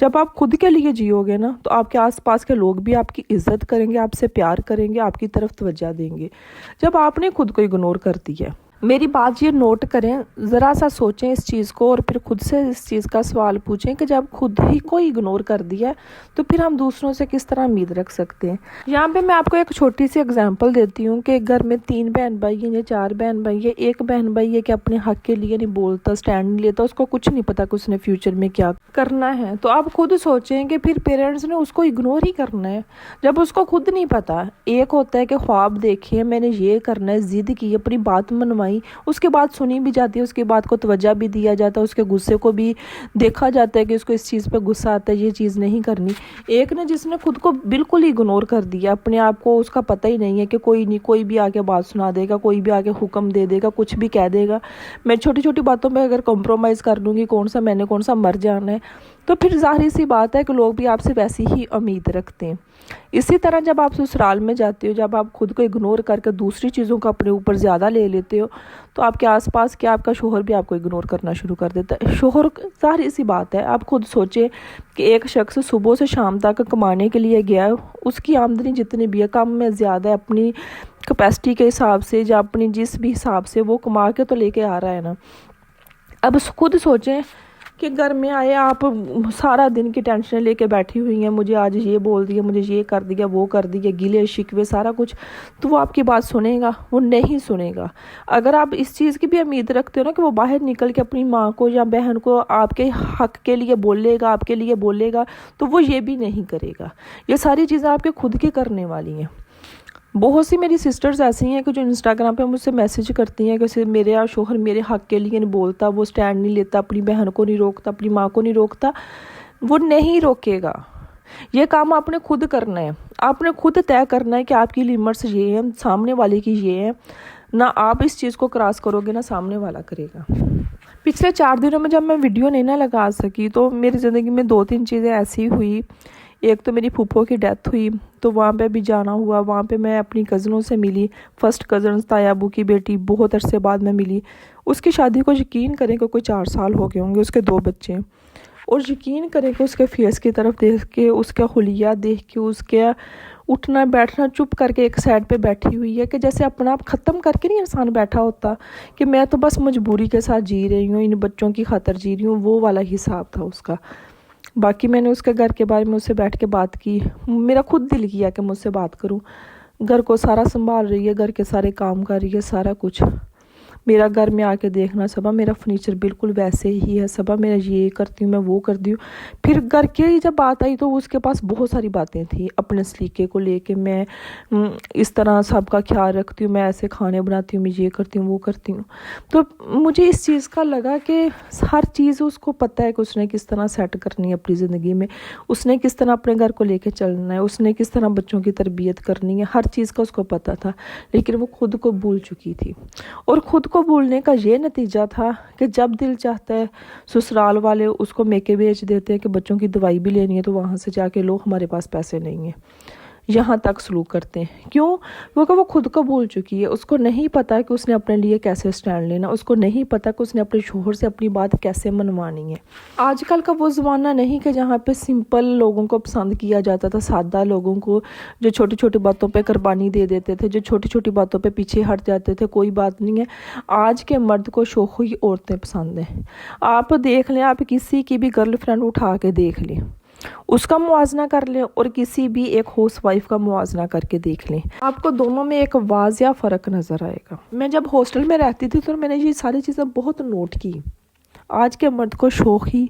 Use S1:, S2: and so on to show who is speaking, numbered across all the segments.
S1: جب آپ خود کے لیے جیو گے نا تو آپ کے آس پاس کے لوگ بھی آپ کی عزت کریں گے، آپ سے پیار کریں گے، آپ کی طرف توجہ دیں گے۔ جب آپ نے خود کو اگنور کر دی ہے، میری بات یہ نوٹ کریں، ذرا سا سوچیں اس چیز کو، اور پھر خود سے اس چیز کا سوال پوچھیں کہ جب خود ہی کو اگنور کر دیا ہے تو پھر ہم دوسروں سے کس طرح امید رکھ سکتے ہیں۔ یہاں پہ میں آپ کو ایک چھوٹی سی اگزامپل دیتی ہوں کہ گھر میں 3 بہن بھائی ہیں یا 4 بہن بھائی ہیں، ایک بہن بھائی ہے کہ اپنے حق کے لیے نہیں بولتا، سٹینڈ نہیں لیتا، اس کو کچھ نہیں پتا کہ اس نے فیوچر میں کیا کرنا ہے۔ تو آپ خود سوچیں کہ پھر پیرنٹس نے اس کو اگنور ہی کرنا ہے جب اس کو خود نہیں پتا۔ ایک ہوتا ہے کہ خواب دیکھے، میں نے یہ کرنا ہے، ضد کی، اپنی بات منوائی، اس کے بعد سنی بھی جاتی ہے، اس کے بعد کو توجہ بھی دیا جاتا ہے، اس کے غصے کو بھی دیکھا جاتا ہے کہ اس کو اس چیز پہ غصہ آتا ہے، یہ چیز نہیں کرنی۔ ایک نے جس نے خود کو بالکل اگنور کر دیا، اپنے آپ کو اس کا پتہ ہی نہیں ہے کہ کوئی نہیں، کوئی بھی آگے بات سنا دے گا، کوئی بھی آگے حکم دے دے گا، کچھ بھی کہہ دے گا، میں چھوٹی چھوٹی باتوں پہ اگر کمپرومائز کر لوں گی، میں نے کون سا مر جانا ہے، تو پھر ظاہر سی بات ہے کہ لوگ بھی آپ سے ویسی ہی امید رکھتے ہیں۔ اسی طرح جب آپ سسرال میں جاتے ہو، جب آپ خود کو اگنور کر کے دوسری چیزوں کو اپنے اوپر زیادہ لے لیتے ہو، تو آپ کے آس پاس کیا آپ کا شوہر بھی آپ کو اگنور کرنا شروع کر دیتا ہے۔ شوہر ظاہر سی بات ہے، آپ خود سوچیں کہ ایک شخص صبح سے شام تک کمانے کے لیے گیا ہے، اس کی آمدنی جتنی بھی ہے، کم میں زیادہ ہے، اپنی کیپیسٹی کے حساب سے یا اپنی جس بھی حساب سے وہ کما کے تو لے کے آ رہا ہے نا۔ اب خود سوچیں کہ گھر میں آئے آپ سارا دن کی ٹینشن لے کے بیٹھی ہوئی ہیں، مجھے آج یہ بول دیا، مجھے یہ کر دیا، وہ کر دیا، گلے شکوے سارا کچھ، تو وہ آپ کی بات سنے گا؟ وہ نہیں سنے گا۔ اگر آپ اس چیز کی بھی امید رکھتے ہو نا کہ وہ باہر نکل کے اپنی ماں کو یا بہن کو آپ کے حق کے لیے بولے گا، آپ کے لیے بولے گا، تو وہ یہ بھی نہیں کرے گا۔ یہ ساری چیزیں آپ کے خود کی کرنے والی ہیں۔ بہت سی میری سسٹرز ایسی ہیں کہ جو انسٹاگرام پہ مجھ سے میسیج کرتی ہیں کہ میرے شوہر میرے حق کے لیے نہیں بولتا، وہ سٹینڈ نہیں لیتا، اپنی بہن کو نہیں روکتا، اپنی ماں کو نہیں روکتا۔ وہ نہیں روکے گا، یہ کام آپ نے خود کرنا ہے۔ آپ نے خود طے کرنا ہے کہ آپ کی لیمٹس یہ ہیں، سامنے والے کی یہ ہیں، نہ آپ اس چیز کو کراس کرو گے نہ سامنے والا کرے گا۔ پچھلے 4 دنوں میں جب میں ویڈیو نہیں نہ لگا سکی تو میری زندگی میں 2-3 چیزیں ایسی ہوئی۔ ایک تو میری پھوپھو کی ڈیتھ ہوئی، تو وہاں پہ بھی جانا ہوا، وہاں پہ میں اپنی کزنوں سے ملی، فرسٹ کزن تایا ابو کی بیٹی، بہت عرصے بعد میں ملی۔ اس کی شادی کو یقین کریں کہ کوئی 4 سال ہو گئے ہوں گے، اس کے 2 بچے ہیں، اور یقین کریں کہ اس کے فیس کی طرف دیکھ کے، اس کا حلیہ دیکھ کے، اس کے اٹھنا بیٹھنا چپ کر کے ایک سائڈ پہ بیٹھی ہوئی ہے کہ جیسے اپنا آپ ختم کر کے نہیں انسان بیٹھا ہوتا کہ میں تو بس مجبوری کے ساتھ جی رہی ہوں، ان بچوں کی خاطر جی رہی ہوں، وہ والا حساب تھا اس کا۔ باقی میں نے اس کے گھر کے بارے میں اس سے بیٹھ کے بات کی، میرا خود دل کیا کہ مجھ سے بات کروں۔ گھر کو سارا سنبھال رہی ہے، گھر کے سارے کام کر رہی ہے، سارا کچھ۔ میرا گھر میں آ کے دیکھنا، صبح میرا فرنیچر بالکل ویسے ہی ہے، صبح میرا یہ کرتی ہوں، میں وہ کرتی ہوں۔ پھر گھر کے جب بات آئی تو اس کے پاس بہت ساری باتیں تھیں اپنے سلیقے کو لے کے، میں اس طرح سب کا خیال رکھتی ہوں، میں ایسے کھانے بناتی ہوں، میں یہ کرتی ہوں، وہ کرتی ہوں۔ تو مجھے اس چیز کا لگا کہ ہر چیز اس کو پتہ ہے کہ اس نے کس طرح سیٹ کرنی ہے اپنی زندگی میں، اس نے کس طرح اپنے گھر کو لے کے چلنا ہے، اس نے کس طرح بچوں کی تربیت کرنی ہے، ہر چیز کا اس کو پتہ تھا، لیکن وہ خود کو بھول چکی تھی۔ اور خود کو بھولنے کا یہ نتیجہ تھا کہ جب دل چاہتا ہے سسرال والے اس کو میکے بیچ دیتے ہیں کہ بچوں کی دوائی بھی لینی ہے تو وہاں سے جا کے لو، ہمارے پاس پیسے نہیں ہیں، یہاں تک سلوک کرتے ہیں۔ کیوں؟ کیونکہ وہ خود کو بھول چکی ہے، اس کو نہیں پتا کہ اس نے اپنے لیے کیسے سٹینڈ لینا، اس کو نہیں پتا کہ اس نے اپنے شوہر سے اپنی بات کیسے منوانی ہے۔ آج کل کا وہ زمانہ نہیں کہ جہاں پہ سمپل لوگوں کو پسند کیا جاتا تھا، سادہ لوگوں کو جو چھوٹی چھوٹی باتوں پہ قربانی دے دیتے تھے، جو چھوٹی چھوٹی باتوں پہ پیچھے ہٹ جاتے تھے، کوئی بات نہیں ہے۔ آج کے مرد کو شوخی عورتیں پسند ہیں۔ آپ دیکھ لیں، آپ کسی کی بھی گرل فرینڈ اٹھا کے دیکھ لیں، اس کا موازنہ کر لیں اور کسی بھی ایک ہاؤس وائف کا موازنہ کر کے دیکھ لیں، آپ کو دونوں میں ایک واضح فرق نظر آئے گا۔ میں جب ہاسٹل میں رہتی تھی تو میں نے یہ ساری چیزیں بہت نوٹ کی۔ آج کے مرد کو شوخی،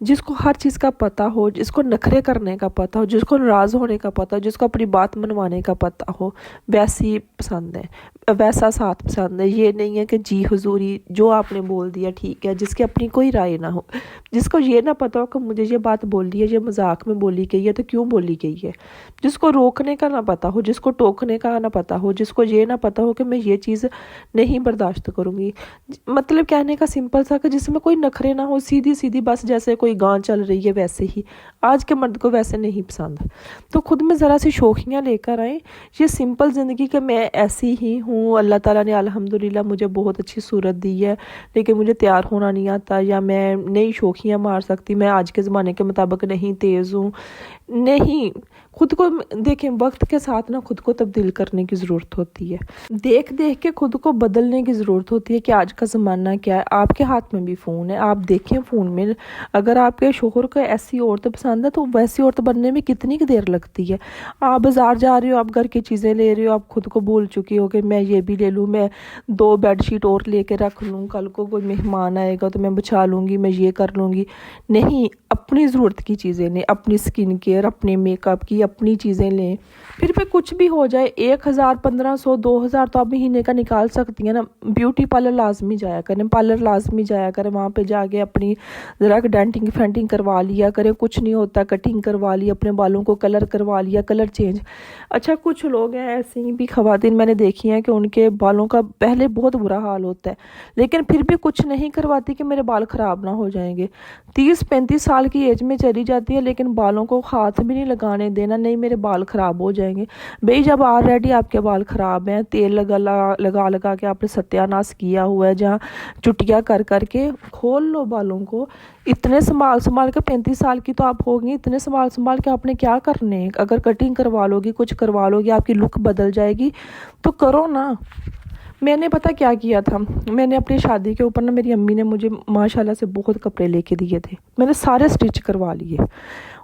S1: جس کو ہر چیز کا پتہ ہو، جس کو نخرے کرنے کا پتہ ہو، جس کو ناراض ہونے کا پتہ ہو، جس کو اپنی بات منوانے کا پتہ ہو، ویسی پسند ہے، ویسا ساتھ پسند ہے۔ یہ نہیں ہے کہ جی حضوری جو آپ نے بول دیا ٹھیک ہے، جس کی اپنی کوئی رائے نہ ہو، جس کو یہ نہ پتہ ہو کہ مجھے یہ بات بولی ہے، یہ مذاق میں بولی گئی ہے تو کیوں بولی گئی ہے، جس کو روکنے کا نہ پتہ ہو، جس کو ٹوکنے کا نہ پتہ ہو، جس کو یہ نہ پتہ ہو کہ میں یہ چیز نہیں برداشت کروں گی۔ مطلب کہنے کا سمپل تھا کہ جس میں کوئی نخرے نہ ہو، سیدھی سیدھی بس جیسے کوئی گاں چل رہی ہے ویسے ہی، آج کے مرد کو ویسے نہیں پسند۔ تو خود میں ذرا سی شوخیاں لے کر آئیں، یہ سمپل زندگی کہ میں ایسی ہی ہوں، اللہ تعالیٰ نے الحمدللہ مجھے بہت اچھی صورت دی ہے لیکن مجھے تیار ہونا نہیں آتا، یا میں نئی شوخیاں مار سکتی، میں آج کے زمانے کے مطابق نہیں تیز ہوں، نہیں۔ خود کو دیکھیں، وقت کے ساتھ نا خود کو تبدیل کرنے کی ضرورت ہوتی ہے، دیکھ کے خود کو بدلنے کی ضرورت ہوتی ہے کہ آج کا زمانہ کیا ہے۔ آپ کے ہاتھ میں بھی فون ہے، آپ دیکھیں فون میں، اگر آپ کے شوہر کو ایسی عورت پسند ہے تو ویسی عورت بننے میں کتنی دیر لگتی ہے۔ آپ بازار جا رہے ہو، آپ گھر کی چیزیں لے رہے ہو، آپ خود کو بول چکی ہو کہ میں یہ بھی لے لوں، میں 2 بیڈ شیٹ اور لے کے رکھ لوں، کل کو کوئی مہمان آئے گا تو میں بچھا لوں گی، میں یہ کر لوں گی۔ نہیں، اپنی ضرورت کی چیزیں لیں، اپنی سکن کیئر، اپنے میک اپ کی اپنی چیزیں لیں، پھر بھی کچھ بھی ہو جائے 1000 1500 2000 تو آپ مہینے کا نکال سکتی ہیں نا۔ بیوٹی پارلر لازمی جایا کریں، پارلر لازمی جایا کریں، وہاں پہ جا کے اپنی ذرا ڈینٹنگ فینٹنگ کروا لیا کریں، کچھ نہیں ہوتا، کٹنگ کروا لی، اپنے بالوں کو کلر کروا لیا، کلر چینج۔ اچھا کچھ لوگ ہیں ایسے ہی بھی خواتین میں نے دیکھی ہیں کہ ان کے بالوں کا پہلے بہت برا حال ہوتا ہے لیکن پھر بھی کچھ نہیں کرواتی کہ میرے بال خراب نہ ہو جائیں گے، 30 35 سال کی ایج میں چلی جاتی ہے لیکن بالوں کو ہاتھ بھی نہیں لگانے دینا، نہیں میرے بال خراب ہو جائیں گے۔ بھئی جب آلریڈی آپ کے بال خراب ہیں، تیل لگا کے آپ نے ستیہ ناش کیا ہوا ہے، جہاں چٹیاں کر کے کھول لو بالوں کو، اتنے سنبھال کے 35 سال کی تو آپ ہوگی، اتنے سنبھال کے آپ نے کیا کرنے ہیں؟ اگر کٹنگ کروا لو گی، کچھ کروا لو گی، آپ کی لک بدل جائے گی تو کرو نا۔ میں نے پتہ کیا کیا تھا، میں نے اپنی شادی کے اوپر نا، میری امی نے مجھے ماشاءاللہ سے بہت کپڑے لے کے دیے تھے، میں نے سارے سٹچ کروا لیے،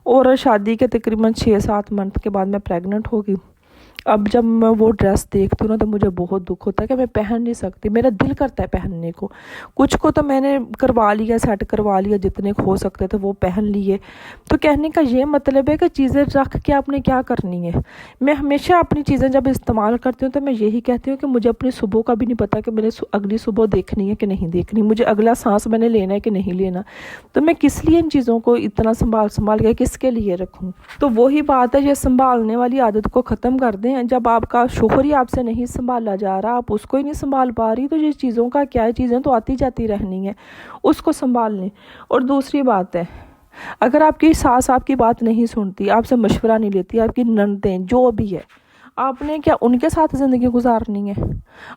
S1: اور شادی کے تقریباً 6-7 منتھ کے بعد میں پریگننٹ ہو گئی۔ اب جب میں وہ ڈریس دیکھتی ہوں نا تو مجھے بہت دکھ ہوتا ہے کہ میں پہن نہیں سکتی، میرا دل کرتا ہے پہننے کو، کچھ کو تو میں نے کروا لیا، سیٹ کروا لیا، جتنے ہو سکتے تھے وہ پہن لیے۔ تو کہنے کا یہ مطلب ہے کہ چیزیں رکھ کے آپ نے کیا کرنی ہے۔ میں ہمیشہ اپنی چیزیں جب استعمال کرتی ہوں تو میں یہی کہتی ہوں کہ مجھے اپنی صبح کا بھی نہیں پتا کہ میں نے اگلی صبح دیکھنی ہے کہ نہیں دیکھنی، مجھے اگلا سانس میں نے لینا ہے کہ نہیں لینا، تو میں کس لیے ان چیزوں کو اتنا سنبھال کے کس کے لیے رکھوں۔ تو وہی بات ہے، یہ سنبھالنے والی عادت کو ختم کر دیں۔ جب آپ کا شوہر ہی آپ سے نہیں سنبھالا جا رہا، آپ اس کو ہی نہیں سنبھال پا رہی، تو یہ چیزوں کا کیا ہے، چیزیں تو آتی جاتی رہنی ہے، اس کو سنبھال لیں۔ اور دوسری بات ہے، اگر آپ کی ساس آپ کی بات نہیں سنتی، آپ سے مشورہ نہیں لیتی، آپ کی نندیں جو بھی ہے، آپ نے کیا ان کے ساتھ زندگی گزارنی ہے؟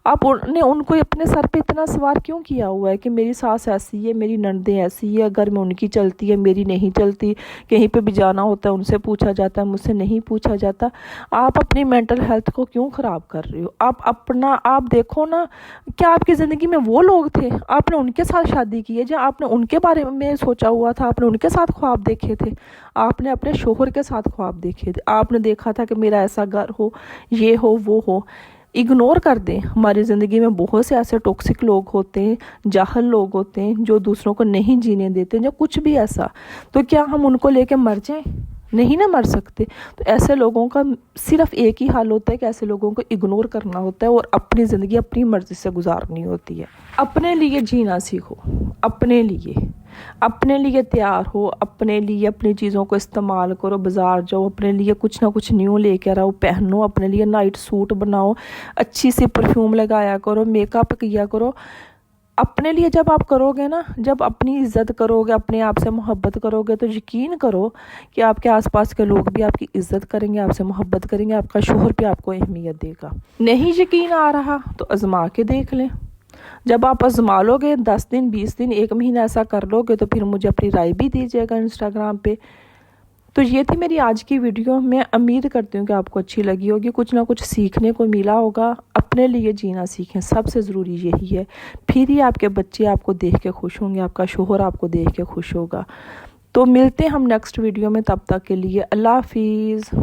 S1: آپ نے ان کو اپنے سر پہ اتنا سوار کیوں کیا ہوا ہے کہ میری ساس ایسی ہے، میری نندیں ایسی ہے، گھر میں ان کی چلتی ہے، میری نہیں چلتی، کہیں پہ بھی جانا ہوتا ہے ان سے پوچھا جاتا ہے، مجھ سے نہیں پوچھا جاتا۔ آپ اپنی مینٹل ہیلتھ کو کیوں خراب کر رہے ہو؟ آپ دیکھو نا، کیا آپ کی زندگی میں وہ لوگ تھے، آپ نے ان کے ساتھ شادی کی ہے، جہاں آپ نے ان کے بارے میں سوچا ہوا تھا، آپ نے ان کے ساتھ خواب دیکھے تھے، آپ نے اپنے شوہر کے ساتھ خواب دیکھے تھے، آپ نے دیکھا تھا کہ میرا ایسا گھر ہو، یہ ہو وہ ہو۔ اگنور کر دیں، ہماری زندگی میں بہت سے ایسے ٹاکسک لوگ ہوتے ہیں، جاہل لوگ ہوتے ہیں جو دوسروں کو نہیں جینے دیتے، جو کچھ بھی ایسا، تو کیا ہم ان کو لے کے مر جائیں؟ نہیں نہ مر سکتے۔ تو ایسے لوگوں کا صرف ایک ہی حال ہوتا ہے کہ ایسے لوگوں کو اگنور کرنا ہوتا ہے اور اپنی زندگی اپنی مرضی سے گزارنی ہوتی ہے۔ اپنے لیے جینا سیکھو، اپنے لیے تیار ہو، اپنے لیے اپنی چیزوں کو استعمال کرو، بازار جاؤ، اپنے لیے کچھ نہ کچھ نیو لے کے آؤ، پہنو، اپنے لیے نائٹ سوٹ بناؤ، اچھی سی پرفیوم لگایا کرو، میک اپ کیا کرو۔ اپنے لیے جب آپ کرو گے نا، جب اپنی عزت کرو گے، اپنے آپ سے محبت کرو گے، تو یقین کرو کہ آپ کے آس پاس کے لوگ بھی آپ کی عزت کریں گے، آپ سے محبت کریں گے، آپ کا شوہر بھی آپ کو اہمیت دے گا۔ نہیں یقین آ رہا تو آزما کے دیکھ لیں، جب آپ آزما لو گے 10 دن 20 دن 1 مہینہ ایسا کر لو گے تو پھر مجھے اپنی رائے بھی دیجیے گا انسٹاگرام پہ۔ تو یہ تھی میری آج کی ویڈیو، میں امید کرتی ہوں کہ آپ کو اچھی لگی ہوگی، کچھ نہ کچھ سیکھنے کو ملا ہوگا۔ اپنے لیے جینا سیکھیں، سب سے ضروری یہی ہے، پھر ہی آپ کے بچے آپ کو دیکھ کے خوش ہوں گے، آپ کا شوہر آپ کو دیکھ کے خوش ہوگا۔ تو ملتے ہیں ہم نیکسٹ ویڈیو میں، تب تک کے لیے اللہ حافظ۔